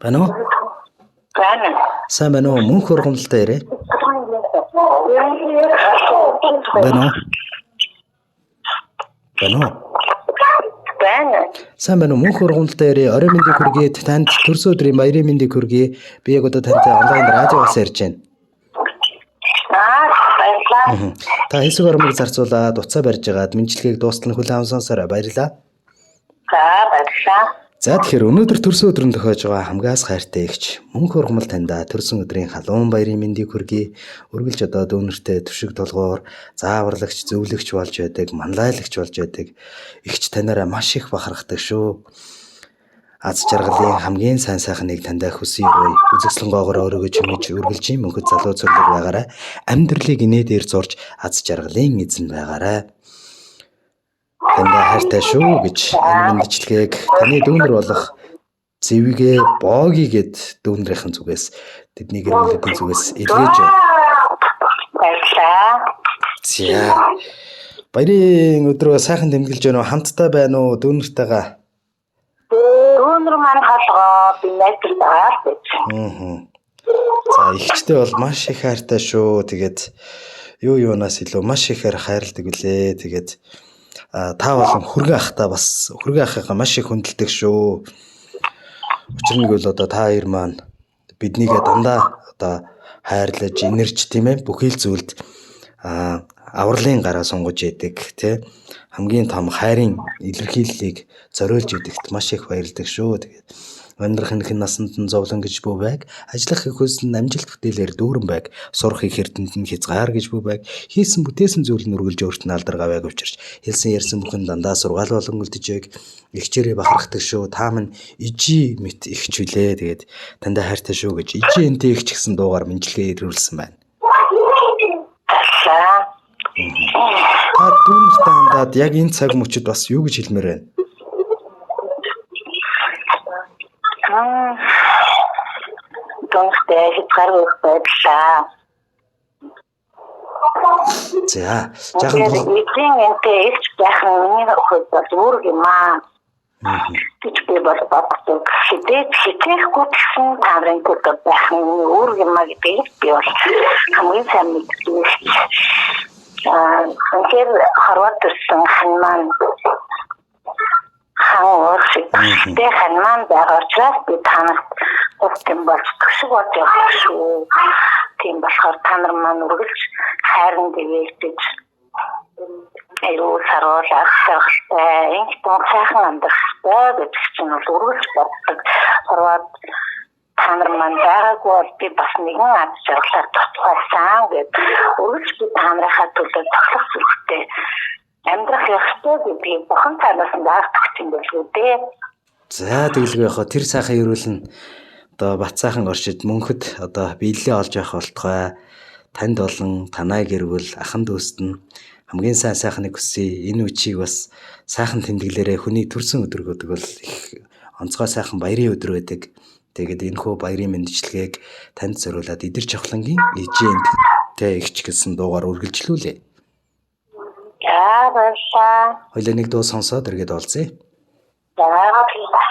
Байна уу? Байна. Сайн байна уу? Мөнх ургамлалтаа ирээ. Байна уу? Байна уу? Байна. Сайн байна уу? Мөнх ургамлалтаа ирээ. Орой мэндийг хүргэе. Танд төрсөн өдрийн баярын мэндийг хүргэе. Би яг одоо тантай онлайн радиогоос ярьж байна. Баярлалаа. Та хэсэг ормыг зарцуулаад уцаа барьж байгаад мэдлэгийг дуустал хүлээн авсан сонсороо баярлалаа. За баярлалаа. За тэгэхээр өнөөдөр төрсөн өдрөнд тохиож байгаа хамгаас хайртай эгч мөнх ургамал таньда төрсөн өдрийн халуун баярын мэндийг хүргэе. Үргэлж одоо дүүнэртэй түшиг толгоор зааварлагч, зөвлөгч болж байдаг, манлайлагч болж байдаг эгч танаараа маш их бахархдаг шүү. Аз жаргалын хамгийн сайн сайхныг тандаа хүсье ой. Үзэсгэлэнгоогоор өөрийгөө чимэж үргэлж мөнхөд залуу цэрлэг байгаарай. Амьдралыг инээ дээр зурж аз жаргалын эзэн байгаарай. Тандаа хайртай шүү гэж энэ мэндчлэгийг таны дүүнэр болох зэвгээ боогийн дүүнрийн зүгээс тэдний гэр бүлийн зүгээс илгээж байна. Баярлалаа. За. Баярын өдрөө сайхан тэмдэглэж байна уу? Хамтдаа байна уу дүүнэртэйгээ? Дүүнэр маань холгоо би найзлал байгаа гэж. За ихчтэй бол маш их хайртай шүү. Тэгээд юунаас илүү маш ихээр хайрладаг үлээ. Тэгээд та болон хүргэн ахтаа бас хүргэн ахыгаа маш их хүндэлдэг шүү. Учир нь бол одоо та хоёр маань биднийгээ дандаа одоо хайрлаж, инэрч тийм ээ бүхий л зүйлд авралын гараа сунгаж яадаг тий. Хамгийн том хайрын илэрхийллийг зориулж идэгт маш их баярлдаг шүү. Тэгээд амьдрах энэхэн насанд нь зовлон гэж бүү байг. Ажиллах их хөлс нь амжилт бүтээлээр дүүрэн байг. Сурах их эрдэнэт нь хязгаар гэж бүү байг. Хийсэн бүтээсэн зүйл нь үргэлж өөрт нь алдаргаа байг учирч хэлсэн ярьсан бүхэн дандаа сургаал болон үлдэжээг ихчээрээ бахархдаг шүү. Та минь ижи мэт ихч үлээ. Тэгээд тандаа хайртай шүү гэж ижи энтэй ихч гэсэн дуугаар мэдлэгээ ирүүлсэн байна. Та дүүнэртэй хандаад яг энэ цаг мөчид бас юу гэж хэлмээр байна? Дүүнэртэй хязгааргүй байдлаа. За, жаахан эцэг энтэй ихч байх нь миний хувьд бас үүрэг юм аа. Гэж би бол боддог. Хитэхгүй гэсэн таврын төгөг байх нь үүрэг юм аа гэдгийг би бол хамгийн сайн мэддэг. Тэгэхээр хорвот төрсэн хан маань хангалттай хан маань байгаа учраас би танарт өгтөн болж төшөг болж явах шүү. Тийм болохоор та нар маань үргэлж хайрын дэвэгдэж аюу саруулах хэрэгтэй инхтэн сайхан амьдрахтай гэж чинь бол үргэлж боддог. Хорвот та нар маань байгаагүй бол би бас нэгэн аз жаргалаар тусгайсан гэд үргэлж би та нарынхаа төлөө тоглох зүгтээ амьдрах ёстой гэдгийг бохон цаанаас даагдах юм бол үү. За тэгэлгүй яхаа тэр сайхан ирүүлэн одоо бат сайхан оршид мөнхөд одоо биелэлээ олж явах болтугай. Танд болон танай гэр бүл ахан дүүст нь хамгийн сайн сайхныг хүсье. Энэ үчиг бас сайхан тэмдэглээрээ хүний төрсөн өдөр гэдэг бол их онцгой сайхан баярын өдөр байдаг. Тэгээд энэхүү баярын мэндчилгээг танд зориулаад идэр чавхлангийн ижээнд тэ ихч гэсэн дуугаар үргэлжлүүлээ. За баярлалаа. Хоёлаа нэг дуу сонсоод эргээд олзъя. За баярлалаа.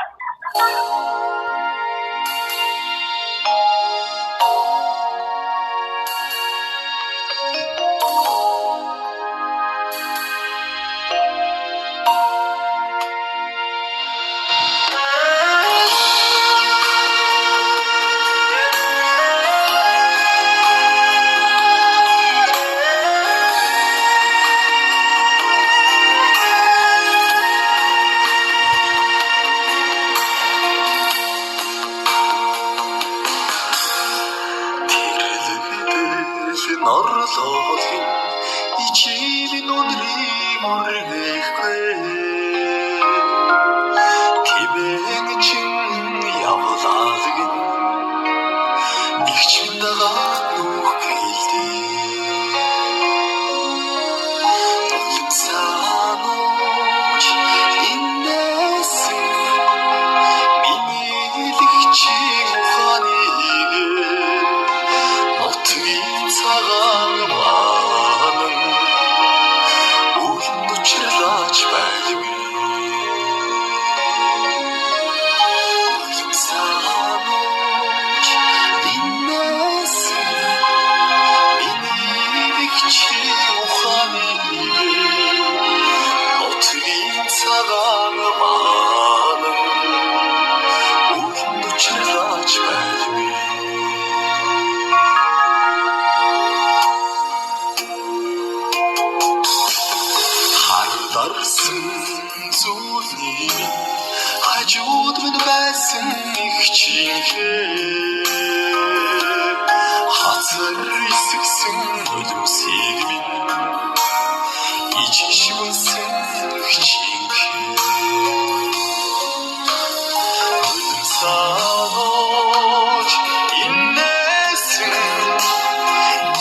사오지 인내승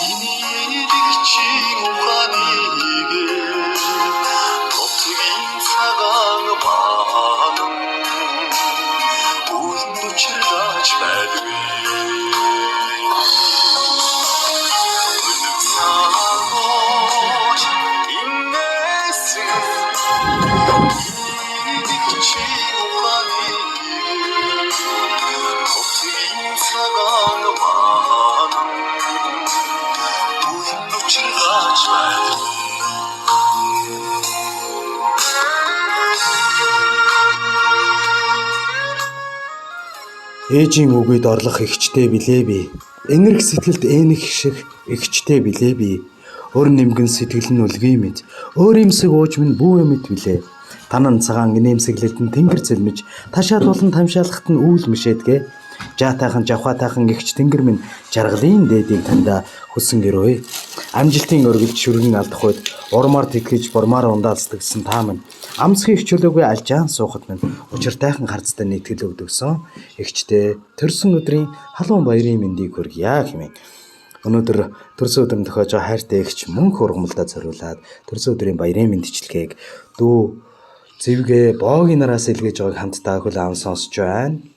이니득치 우관이게 어떻게 인사강 많은 우인도 칠가지 말드위 사오지 인내승 이니득치 ээжийн үгүйд орлох эгчтэй билээ би. Энэрх сэтгэлд ээнэх шиг эгчтэй билээ би. Өр нэмгэн сэтгэл нь үлгий мэд. Өөр имсэг ууж минь бүү мэд билээ. Танан цагаан инээмсэглэлд нь тэнгэр зэлмэж, ташаад болон тамшаалахт нь үүл мишээдгээ. Жаатайхан жавхаатайхан эгч тэнгэр минь жаргалын дээдийг тандаа хүсэн гэрөө. Амжилтын өргөлд шүргэн алдах үед урмаар тэтгэж бурмаар ундаалцдаг гэсэн та минь. Амсхийг хчөлөөгүй алжаан суухад минь учиртайхан харцтай нийтгэл өгдөгсөн. Эгчтэй төрсөн өдрийн халуун баярын мэндийг хүргье хэмээн. Өнөөдөр төрсөн өдөр тохиож байгаа хайртай эгч мөнх ургамалдаа зориулаад төрсөн өдрийн баярын мэндчлэгийг дүү зэвгээ боогийн нараас илгээж байгааг хамтдаа хүлээн сонсож байна.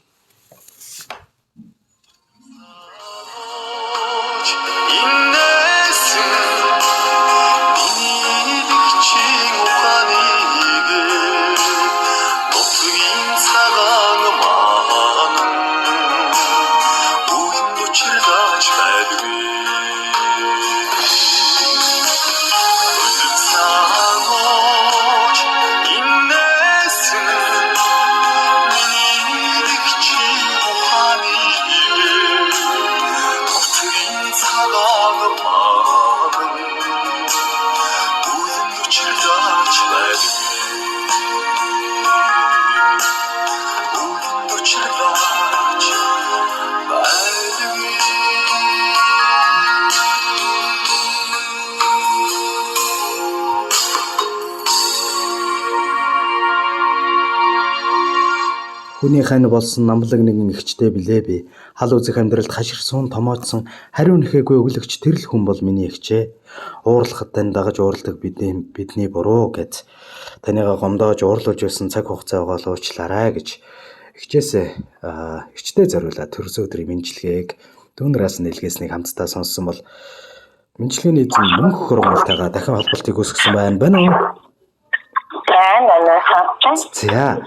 Хүний хань болсон намлаг нэгэн эгчтэй билээ би. Хал үзэх амьдралд хаширсан томоочсон хариу нэхээгүй өглөгч тэрл хүн бол миний эгчээ. Уурлахад тань дагаж уурладаг бидний буруу гэд танийгаа гомдоож уурлуулж байсан цаг хугацаа байгаа л уучлаарай гэж эгчтэй зориулаад төрсөн өдрийн мэндчилгээг дүүнраас нь илгээснийг хамтдаа сонссон бол мэндчилгээний эзэн мөнх хурмалтайгаа дахин холболтыг үүсгэсэн байна уу? За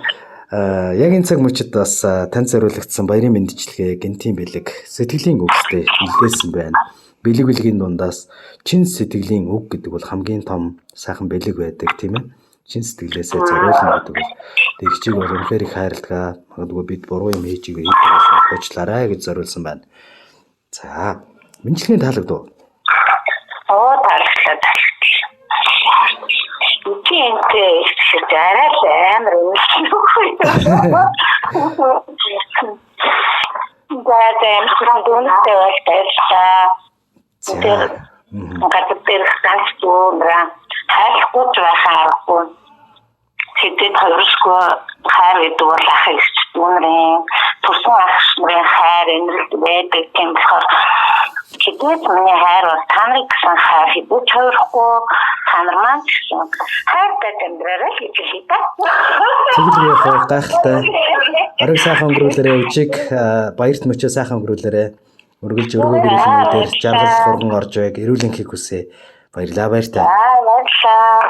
яг энэ цаг мөчид бас танд зориулагдсан баярын мэндчилгээ гэнтийн бэлэг сэтгэлийн үгстэй илгээсэн байна. Бэлэг бэлгийн дундаас чин сэтгэлийн үг гэдэг бол хамгийн том сайхан бэлэг байдаг тийм ээ. Чин сэтгэлээсээ зориулна гэдэг бол тэгчийг бол үнэхээр их хайрладаг. Магадгүй бид буруу юм хийж байгаа юм уучлаарай гэж зориулсан байна. За мэндчилгээний таалагдав. Таалагдсан. Үнэхээр шийдэрэл амар үнэхээр. Бадан сүрдүнтэй байлтаа. Гаддаг станцтуураа хайхгүй байхааргүй. Хэдэн хоёрсгүй хайр гэдэг бол ах ихч дүүнрийн турсан ах нарын хайр энэрэлт байдаг юм болохоор хэдээд миний хайр бол та нарын гэсэн хайр хэдэж хоёрхгүй та нар маань гэсэн хайртай амьдраарай гэж хэлээ. Тэгэлгүй яах гайхалтай. Ариг сайхан өнгөрүүлээрэ үжиг баярт мөчөө сайхан өнгөрүүлээрэ. Өргөлж өргөө гэрийн дээр жаргал хурган орж байг эрүүл энхийг хүсье. Баярлалаа баяртай. Баярлалаа.